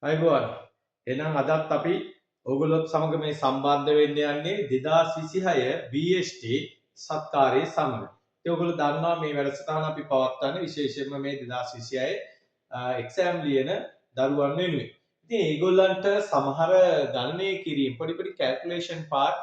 අයිබෝන් එහෙනම් අදත් අපි ඕගොල්ලොත් සමග මේ සම්බන්ධ වෙන්න යන්නේ 2026 BST සත්කාරයේ සමග. ඉතින් ඕගොල්ලෝ දන්නවා මේ වැඩසටහන අපි පවත්වන්නේ විශේෂයෙන්ම මේ 2026 එක්සෑම් ලියන දරුවන් වෙනුවෙන්. ඉතින් ඒගොල්ලන්ට සමහර ගණනය කිරීම පොඩි කැල්කියුලේෂන් පාර්ට්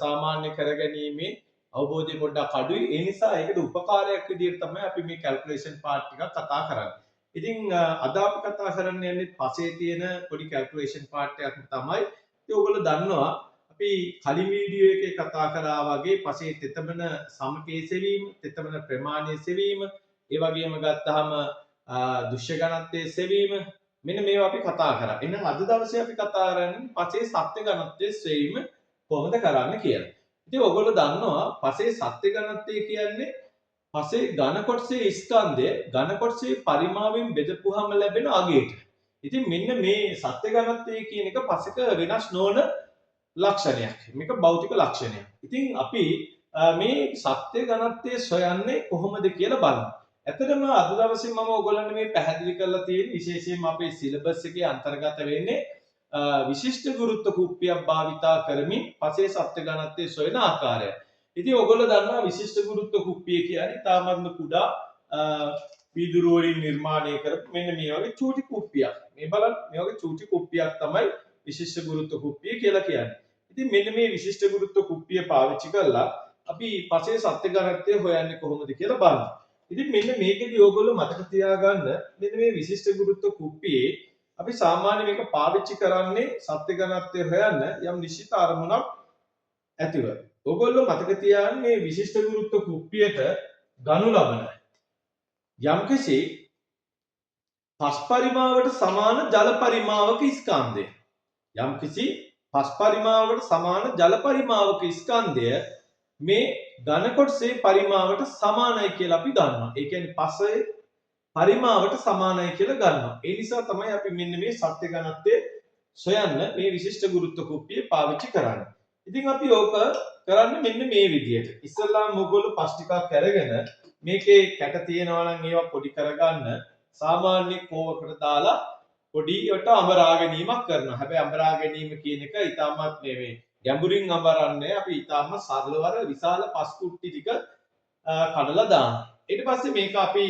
සාමාන්‍ය කරගැනීමේ අවබෝධය පොඩ්ඩක් අඩුයි. ඒ නිසා ඒකට උපකාරයක් විදිහට තමයි අපි මේ කැල්කියුලේෂන් පාර්ට් ටික කතා කරන්නේ. ඉතින් අද අපි කතා කරන්න යන්නේ පසේ තියෙන පොඩි කැල්කියුලේෂන් පාර්ට් එකක් තමයි. ඉතින් ඔයගොල්ලෝ දන්නවා අපි කලින් වීඩියෝ එකේ කතා කරා වගේ පසේ තෙතමන සමකයේ සෙවීම, තෙතමන ප්‍රමාණයේ සෙවීම, ඒ වගේම ගත්තාම දෘශ්‍ය ඝනත්වයේ සෙවීම මෙන්න මේවා අපි කතා කරා. එහෙනම් අද දවසේ අපි කතා කරන්නේ පසේ සත්‍ය ඝනත්වයේ සෙවීම කොහොමද කරන්න කියලා. ඉතින් ඔයගොල්ලෝ දන්නවා පසේ සත්‍ය ඝනත්වය කියන්නේ පසේ ඝන කොටසේ ස්කන්ධය ඝන කොටසේ පරිමාවෙන් බෙදපුවාම ලැබෙන අගයට. ඉතින් මෙන්න මේ සත්‍ය ඝනත්වය කියන එක පසක වෙනස් නොවන ලක්ෂණයක්. මේක භෞතික ලක්ෂණයක්. ඉතින් අපි මේ සත්‍ය ඝනත්වය සොයන්නේ කොහොමද කියලා බලමු. ඇත්තටම අද දවසේ මම ඔයගොල්ලන්ට මේ පැහැදිලි කරලා තියෙන විශේෂයෙන්ම අපේ සිලබස් එකේ අන්තර්ගත වෙන්නේ විශිෂ්ට ගුරුත්ව කුප්පියක් භාවිතා කරමින් පසේ සත්‍ය ඝනත්වය සොයන ආකාරය. ඉතින් ඔයගොල්ලෝ දන්නවා විශිෂ්ට ගුරුත්ව කුප්පිය කියන්නේ තාමත්ම කුඩා වීදුරු වලින් නිර්මාණය කරපු මෙන්න මේ වගේ චූටි කුප්පියක්. මේ බලන්න මේ වගේ චූටි කුප්පියක් තමයි විශිෂ්ට ගුරුත්ව කුප්පිය කියලා කියන්නේ. ඉතින් මෙන්න මේ විශිෂ්ට ගුරුත්ව කුප්පිය පාවිච්චි කරලා අපි පසේ සත්‍ය ඝනත්වය හොයන්නේ කොහොමද කියලා බලමු. ඉතින් මෙන්න මේකදී ඔයගොල්ලෝ මතක තියාගන්න මෙන්න මේ විශිෂ්ට ගුරුත්ව කුප්පියේ අපි සාමාන්‍ය මේක පාවිච්චි කරන්නේ සත්‍ය ඝනත්වය හොයන්න යම් නිශ්චිත අරමුණක් ඇතිව. ඔයගොල්ලෝ මතක තියාගන්න මේ විශිෂ්ට ගුරුත්ව කුප්පියට ගනු ලබන යම්කිසි පස් පරිමාවට සමාන ජල පරිමාවක ස්කන්ධය යම්කිසි පස් පරිමාවට සමාන ජල පරිමාවක ස්කන්ධය මේ ඝන කොටසේ පරිමාවට සමානයි කියලා අපි ගන්නවා. ඒ කියන්නේ පසේ පරිමාවට සමානයි කියලා ගන්නවා. ඒ නිසා තමයි අපි මෙන්න මේ සත්‍ය ඝනත්වය සොයන්න මේ විශිෂ්ට ගුරුත්ව කුප්පිය පාවිච්චි කරන්නේ. ඉතින් අපි ඕක කරන්නේ මෙන්න මේ විදිහට. ඉස්සල්ලාම ඔයගොල්ලෝ පස් ටිකක් අරගෙන මේකේ කැට තියෙනවා නම් ඒවා පොඩි කරගන්න සාමාන්‍ය කෝවකට දාලා පොඩියට අඹරා ගැනීමක් කරනවා. හැබැයි අඹරා ගැනීම කියන එක ඊටමත් මේ ගැඹුරින් අඹරන්නේ අපි ඊටම සරලවර විශාල පස් කුට්ටි ටික කඩලා දානවා. ඊට පස්සේ මේක අපි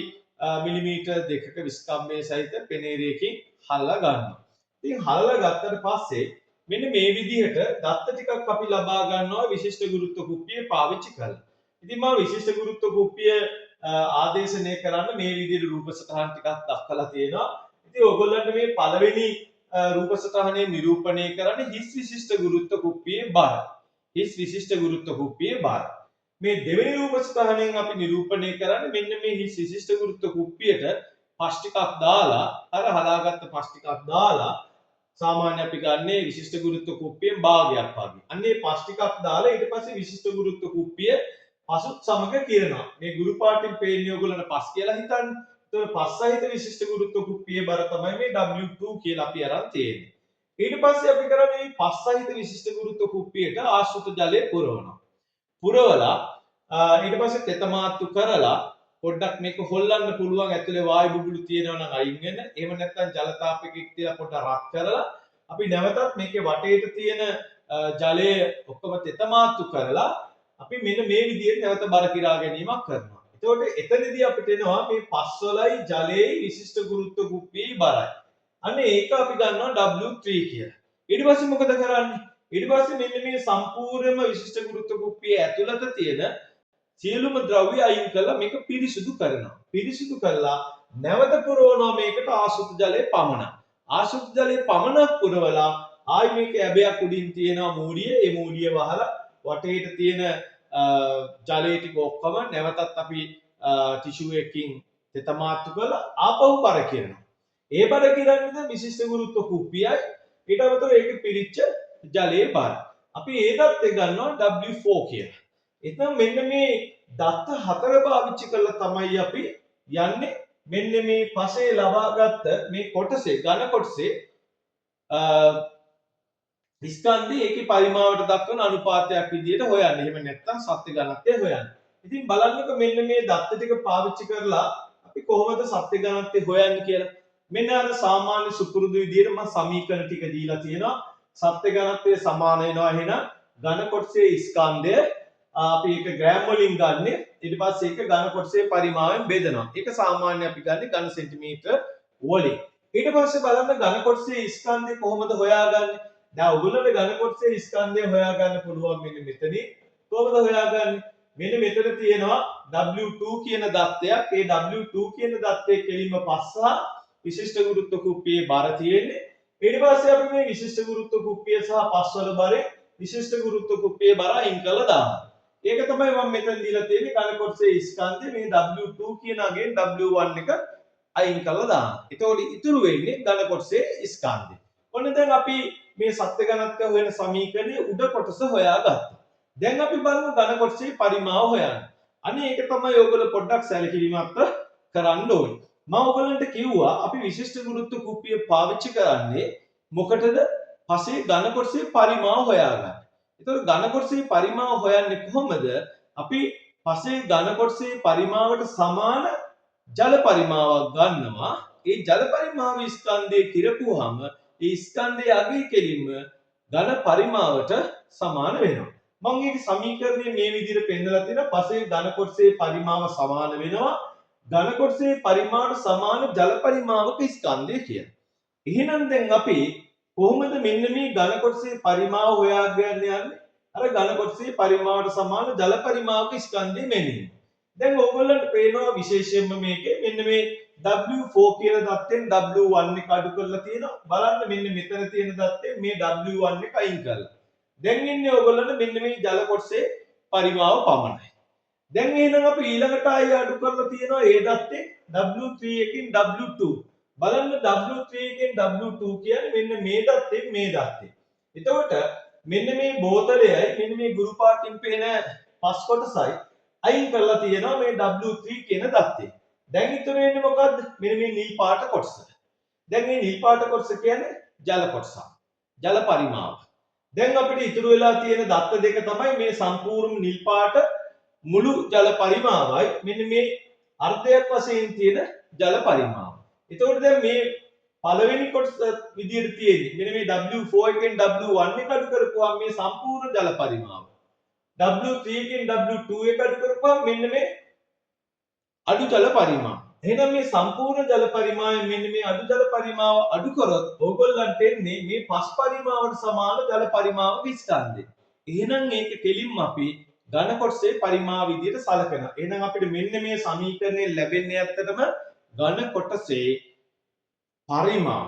මිලිමීටර් 2ක විස්කම්භයේ සහිත පෙනේරයකින් හල්ලා ගන්නවා. ඉතින් හල්ලා ගත්තට පස්සේ මෙන්න මේ විදිහට දත්ත ටිකක් අපි ලබා ගන්නවා විශිෂ්ට ගුරුත්ව කුප්පිය පාවිච්චි කරලා. ඉතින් මම විශිෂ්ට ගුරුත්ව කුප්පිය ආදේශනය කරන්න මේ විදිහට රූප සටහන් ටිකක් දක්වලා තියෙනවා. ඉතින් ඔයගොල්ලන්ට මේ පළවෙනි රූප සටහනේ නිරූපණය කරන්නේ හිස් විශිෂ්ට ගුරුත්ව කුප්පියේ බර. හිස් විශිෂ්ට ගුරුත්ව කුප්පියේ බර. මේ දෙවෙනි රූප සටහනෙන් අපි නිරූපණය කරන්නේ මෙන්න මේ හිස් විශිෂ්ට ගුරුත්ව කුප්පියට පස් ටිකක් දාලා අර හදාගත්ත පස් ටිකක් දාලා සාමාන්‍ය අපි ගන්නේ විශිෂ්ට ගුරුත්ව කුප්පියෙන් භාගයක් වගේ. අන්නේ පස් ටිකක් දාලා ඊට පස්සේ විශිෂ්ට ගුරුත්ව කුප්පිය පසුත් සමග කියනවා. මේ ගුරු පාටින් පේන්නේ ඔයගොල්ලන්ට පස් කියලා හිතන්න. ඒතකොට පස් සහිත විශිෂ්ට ගුරුත්ව කුප්පියේ බර තමයි මේ W2 කියලා අපි අරන් තියෙන්නේ. ඊට පස්සේ අපි කරන්නේ මේ පස් සහිත විශිෂ්ට ගුරුත්ව කුප්පියට ආශ්‍රිත ජලය පුරවනවා. පුරවලා ඊට පස්සේ තෙත මාත්තු කරලා පොඩ්ඩක් මේක හොල්ලන්න පුළුවන් ඇතුලේ වායු බුබුලු තියෙනවා නම් අයින් වෙන. එහෙම නැත්නම් ජල තාපකයක් තියලා පොඩ්ඩක් රත් කරලා අපි නැවතත් මේකේ වටේට තියෙන ජලය ඔක්කොම තෙත මාත්තු කරලා අපි මෙන්න මේ විදිහට නැවත බර කිරා ගැනීමක් කරනවා. එතකොට එතනදී අපිට එනවා මේ පස් වලයි ජලයේ විශිෂ්ට ගුරුත්ව කුප්පියේ බරයි. අන්න ඒක අපි ගන්නවා W3 කියලා. ඊට පස්සේ මොකද කරන්නේ? ඊට පස්සේ මෙන්න මේ සම්පූර්ණම විශිෂ්ට ගුරුත්ව කුප්පියේ ඇතුළත තියෙන සියලුම ද්‍රව්‍ය අයින් කරලා මේක පිරිසිදු කරනවා. පිරිසිදු කරලා නැවත පුරවනවා මේකට ආසුත ජලයේ පමණ. ආසුත ජලයේ පමණක් පුරවලා ආයි මේක ඇබයක් උඩින් තියෙනවා මූලිය. ඒ මූලිය වහලා වටේට තියෙන ජලය ටික ඔක්කොම නැවතත් අපි ටිෂු එකකින් තෙත මාත්තු කරලා ආපහු බර කරනවා. ඒ බර කරන්නේ විශිෂ්ට ගුරුත්ව කුප්පියයි ඊට අමතරව ඒකේ පිරිච්ච ජලයේ බර. අපි ඒ දත්තේ ගන්නවා W4 කියලා. එතන මෙන්න මේ දත්ත හතර පාවිච්චි කරලා තමයි අපි යන්නේ මෙන්න මේ පසේ ලබාගත් මේ කොටසේ ඝන කොටසේ ස්කන්ධයේ ඒකේ පරිමාවට දක්වන අනුපාතයක් විදිහට හොයන්න. එහෙම නැත්නම් සත්‍ය ඝනත්වය හොයන්න. ඉතින් බලන්නකො මෙන්න මේ දත්ත ටික පාවිච්චි කරලා අපි කොහොමද සත්‍ය ඝනත්වය හොයන්නේ කියලා. මෙන්න අර සාමාන්‍ය සුපුරුදු විදිහට මම සමීකරණ ටික දීලා තියෙනවා. සත්‍ය ඝනත්වය සමාන වෙනවා එහෙනම් ඝන කොටසේ ස්කන්ධය අපි ඒක ග්‍රෑම් වලින් ගන්න. ඊට පස්සේ ඒක ඝන කොටසේ පරිමාවෙන් බෙදනවා. ඒක සාමාන්‍ය අපි ගන්න ඝන සෙන්ටිමීටර වලින්. ඊට පස්සේ බලන්න ඝන කොටසේ ස්කන්ධය කොහොමද හොයාගන්නේ? දැන් ඔයගොල්ලන්ට ඝන කොටසේ ස්කන්ධය හොයාගන්න පුළුවන් මෙන්න මෙතනින්. කොහොමද හොයාගන්නේ? මෙන්න මෙතන තියෙනවා W2 කියන දත්තයක්. ඒ W2 කියන දත්තයේ කෙලින්ම පස්ස විශිෂ්ට ගුරුත්ව කුප්පියේ බර තියෙන්නේ. ඊට පස්සේ අපි මේ විශිෂ්ට ගුරුත්ව කුප්පිය සහ පස් වල බරේ විශිෂ්ට ගුරුත්ව කුප්පියේ බර අයින් කරලා දානවා. ඒක තමයි මම මෙතන දීලා තියෙන්නේ ඝන කොටසේ ස්කන්ධය මේ W2 කියන අගෙන් W1 එක අයින් කරලා දානවා. එතකොට ඉතුරු වෙන්නේ ඝන කොටසේ ස්කන්ධය. ඔන්න දැන් අපි මේ සත්‍ය ඝනත්වය හොයන සමීකරණයේ උඩ කොටස හොයාගත්තා. දැන් අපි බලමු ඝන කොටසේ පරිමාව හොයන්න. අනේ ඒක තමයි ඔයගොල්ලෝ පොඩ්ඩක් සැලකිලිමත් කරන්න ඕනේ. මම ඔයගලන්ට කිව්වා අපි විශිෂ්ට ගුරුත්ව කුප්පිය පාවිච්චි කරන්නේ මොකටද? පසේ ඝන කොටසේ පරිමාව හොයාගන්න. ඒතකොට ඝන කොටසේ පරිමාව හොයන්නේ කොහොමද? අපි පසේ ඝන කොටසේ පරිමාවට සමාන ජල පරිමාවක් ගන්නවා. ඒ ජල පරිමාව ස්කන්ධයේ කිරපුවාම ඒ ස්කන්ධයේ අගේ කෙලින්ම ඝන පරිමාවට සමාන වෙනවා. මම මේක සමීකරණය මේ විදිහට පෙන්නලා තියෙනවා. පසේ ඝන කොටසේ පරිමාව සමාන වෙනවා ඝන කොටසේ පරිමාවට සමාන ජල පරිමාවක ස්කන්ධය කියලා. එහෙනම් දැන් අපි කොහොමද මෙන්න මේ ඝන කොටසේ පරිමාව හොයාගෙන යන්නේ? අර ඝන කොටසේ පරිමාවට සමාන ජල පරිමාවක ස්කන්ධය මෙන්නේ. දැන් ඕගොල්ලන්ට පේනවා විශේෂයෙන්ම මේකේ මෙන්න මේ W4 කියන දත්තෙන් W1 එක අඩු කරලා තියෙනවා. බලන්න මෙන්න මෙතන තියෙන දත්තෙන් මේ W1 එක අයින් කරලා. දැන් ඉන්නේ ඕගොල්ලන්ට මෙන්න මේ ජල කොටසේ පරිමාව පමණයි. දැන් එහෙනම් අපි ඊළඟට ආයෙ අඩු කරලා තියෙනවා ඒ දත්තේ W3 එකකින් W2. බලන්න W3 එකෙන් W2 කියන්නේ මෙන්න මේ දත්තේ මේ දත්තේ. එතකොට මෙන්න මේ බෝතලයයි මෙන්න මේ ගුරු පාටින් පේන පස් කොටසයි අයින් කරලා තියෙනවා මේ W3 කියන දත්තේ. දැන් ඉතුරු වෙන්නේ මොකද්ද? මෙන්න මේ නිල් පාට කොටස. දැන් මේ නිල් පාට කොටස කියන්නේ ජල කොටස. ජල පරිමාව. දැන් අපිට ඉතුරු වෙලා තියෙන දත්ත දෙක තමයි මේ සම්පූර්ණ නිල් පාට මුළු ජල පරිමාවයි මෙන්න මේ අර්ධයක් වශයෙන් තියෙන ජල පරිමාව. එතකොට දැන් මේ පළවෙනි කොටස විදියට තියෙන්නේ මෙන්න මේ W4 එකෙන් W1 එක අඩු කරපුවාම මේ සම්පූර්ණ ජල පරිමාව. W3 එකෙන් W2 එක අඩු කරපුවාම මෙන්න මේ අඩු ජල පරිමාව. එහෙනම් මේ සම්පූර්ණ ජල පරිමාවයෙන් මෙන්න මේ අඩු ජල පරිමාව අඩු කරොත් ඕගොල්ලන්ට එන්නේ මේ පස් පරිමාවට සමාන ජල පරිමාවක ස්කන්ධය. එහෙනම් ඒක කෙලින්ම අපි ඝන කොටසේ පරිමාව විදියට සලකනවා. එහෙනම් අපිට මෙන්න මේ සමීකරණය ලැබෙන්නේ ඇත්තටම ඝන කොටසේ පරිමාව.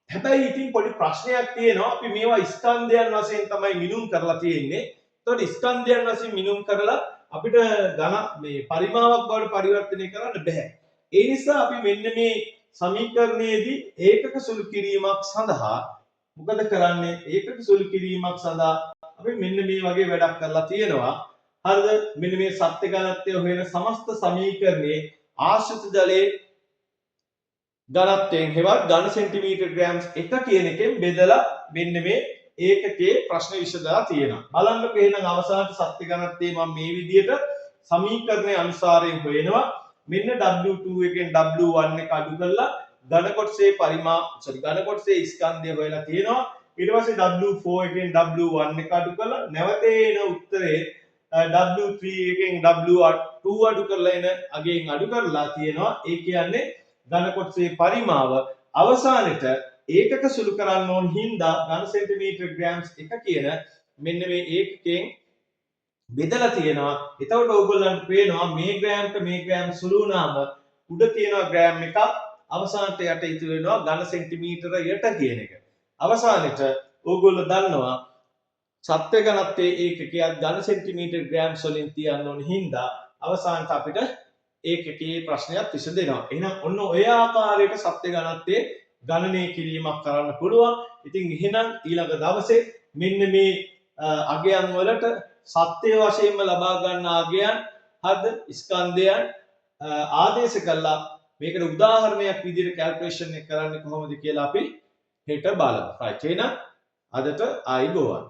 හැබැයි ඉතින් පොඩි ප්‍රශ්නයක් තියෙනවා. අපි මේවා ස්කන්ධයන් වශයෙන් තමයි මිනුම් කරලා තියෙන්නේ. එතකොට ස්කන්ධයන් වශයෙන් මිනුම් කරලා අපිට ඝන මේ පරිමාවක් බවට පරිවර්තනය කරන්න බෑ. ඒ නිසා අපි මෙන්න මේ සමීකරණයේදී ඒකක සුළු කිරීමක් සඳහා මොකද කරන්නේ? ඒකක සුළු කිරීමක් සඳහා අපි මෙන්න මේ වගේ වැඩක් කරලා තියෙනවා. හරිද? මෙන්න මේ සත්‍ය ඝනත්වය හොයන සමස්ත සමීකරණයේ ආශ්‍රිත ජලයේ ඝනත්වයෙන් හෙවත් ඝන සෙන්ටිමීටර් ග්‍රෑම්ස් 1 කියන එකෙන් බෙදලා මෙන්න මේ ඒකකයේ ප්‍රශ්න විසඳලා තියෙනවා. බලන්නකෝ එහෙනම් අවසානට සත්‍ය ඝනත්වයේ මම මේ විදිහට සමීකරණයේ අනුසාරයෙන් හොයනවා. මෙන්න W2 එකෙන් W1 එක අඩු කරලා ඝන කොටසේ ඝන කොටසේ ස්කන්ධය හොයලා තියෙනවා. ඊට පස්සේ W4 එකෙන් W1 එක අඩු කරලා නැවත එන උත්තරේ W3 එකෙන් W2 අඩු කරලා එන අගෙන් අඩු කරලා තියෙනවා. ඒ කියන්නේ ඝන කොටසේ පරිමාව අවසානෙට ඒකක සුළු කරන්න ඕන හින්දා ඝන සෙන්ටිමීටර් ග්‍රෑම්ස් 1 කියන මෙන්න මේ ඒකකයෙන් බෙදලා තියෙනවා. එතකොට ඕගොල්ලන්ට පේනවා මේ ග්‍රෑම්ට මේ ග්‍රෑම් සුළු වුණාම උඩ තියෙනවා ග්‍රෑම් එකක් අවසානට යට ඉතුරු වෙනවා ඝන සෙන්ටිමීටර යට කියන එක. අවසානෙට ඕගොල්ලෝ දන්නවා සත්‍ය ඝනත්වයේ ඒකකයක් ඝන සෙන්ටිමීටර් ග්‍රෑම්ස් වලින් තියන්න ඕන හින්දා අවසානට අපිට ඒකකයේ ප්‍රශ්නයක් විසඳෙනවා. එහෙනම් ඔන්න ඔය ආකාරයට සත්‍ය ඝනත්වයේ ගණනය කිරීමක් කරන්න පුළුවන්. ඉතින් එහෙනම් ඊළඟ දවසේ මෙන්න මේ අගයන් වලට සත්‍ය වශයෙන්ම ලබා ගන්න අගයන් හද ස්කන්ධයන් ආදේශ කළා මේකට උදාහරණයක් විදිහට කැල්කියුලේෂන් එක කරන්නේ කොහොමද කියලා අපි හෙට බලමු. right එහෙනම් අදට ආයිබෝවන්.